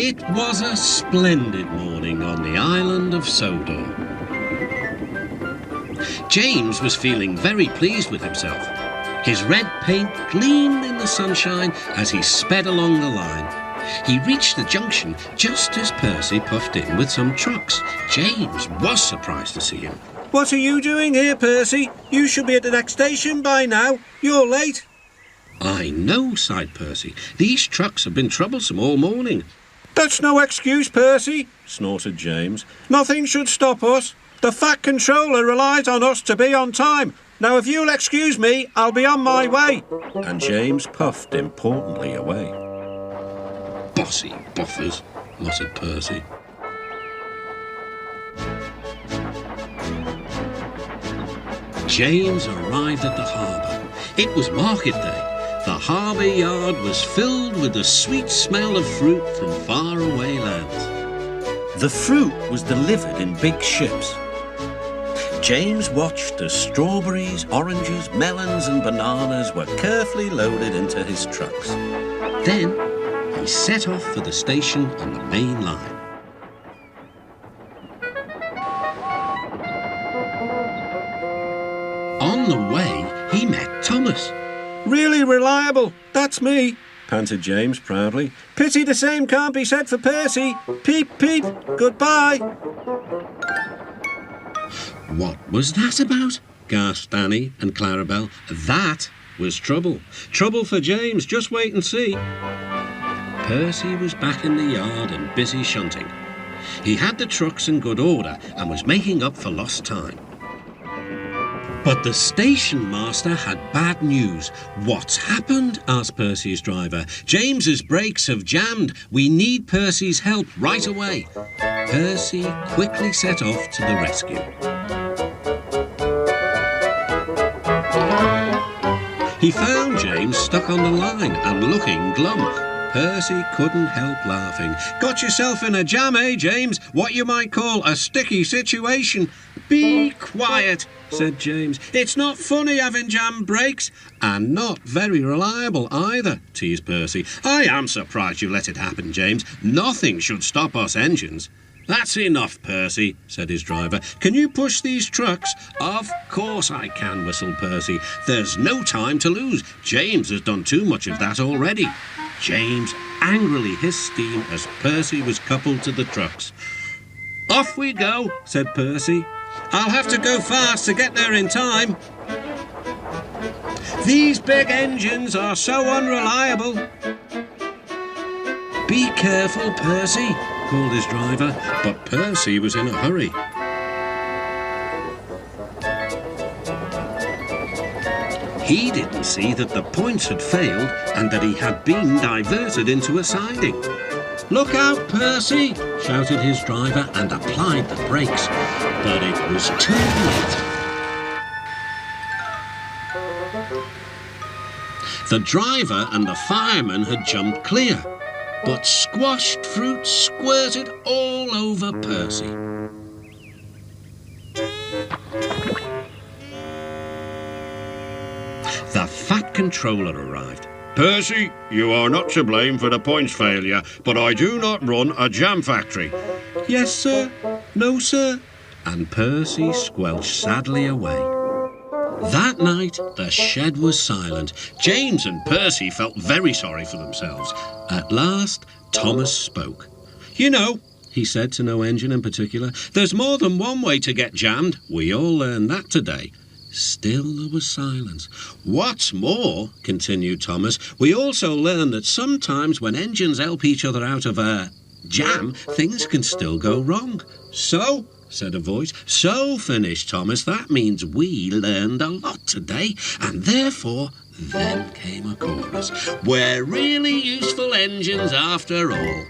It was a splendid morning on the island of Sodor. James was feeling very pleased with himself. His red paint gleamed in the sunshine as he sped along the line. He reached the junction just as Percy puffed in with some trucks. James was surprised to see him. What are you doing here, Percy? You should be at the next station by now. You're late. I know, sighed Percy. These trucks have been troublesome all morning. That's no excuse, Percy, snorted James. Nothing should stop us. The Fat Controller relies on us to be on time. Now, if you'll excuse me, I'll be on my way. And James puffed importantly away. Bossy buffers, muttered Percy. James arrived at the harbour. It was market day. The harbour yard was filled with the sweet smell of fruit from faraway lands. The fruit was delivered in big ships. James watched as strawberries, oranges, melons and bananas were carefully loaded into his trucks. Then he set off for the station on the main line. On the way, he met Thomas. Really reliable, that's me, panted James proudly. Pity the same can't be said for Percy. Peep, peep, goodbye. What was that about? Gasped Annie and Clarabel. That was trouble. Trouble for James, just wait and see. Percy was back in the yard and busy shunting. He had the trucks in good order and was making up for lost time. But the station master had bad news. What's happened? Asked Percy's driver. James's brakes have jammed. We need Percy's help right away. Percy quickly set off to the rescue. He found James stuck on the line and looking glum. Percy couldn't help laughing. Got yourself in a jam, eh, James? What you might call a sticky situation. Be quiet, said James. It's not funny having jammed brakes. And not very reliable either, teased Percy. I am surprised you let it happen, James. Nothing should stop us engines. That's enough, Percy, said his driver. Can you push these trucks? Of course I can, whistled Percy. There's no time to lose. James has done too much of that already. James angrily hissed steam as Percy was coupled to the trucks. Off we go, said Percy. I'll have to go fast to get there in time. These big engines are so unreliable. Be careful, Percy, called his driver, but Percy was in a hurry. He didn't see that the points had failed and that he had been diverted into a siding. Look out, Percy, shouted his driver and applied the brakes. But it was too late. The driver and the fireman had jumped clear, but squashed fruit squirted all over Percy. The Fat Controller arrived. Percy, you are not to blame for the points failure, but I do not run a jam factory. Yes, sir. No, sir. And Percy squelched sadly away. That night, the shed was silent. James and Percy felt very sorry for themselves. At last, Thomas spoke. You know, he said to no engine in particular, there's more than one way to get jammed. We all learned that today. Still there was silence. What's more, continued Thomas, we also learned that sometimes when engines help each other out of a jam, things can still go wrong. So, said a voice. So, finished Thomas, that means we learned a lot today, and therefore, then came a chorus. We're really useful engines after all.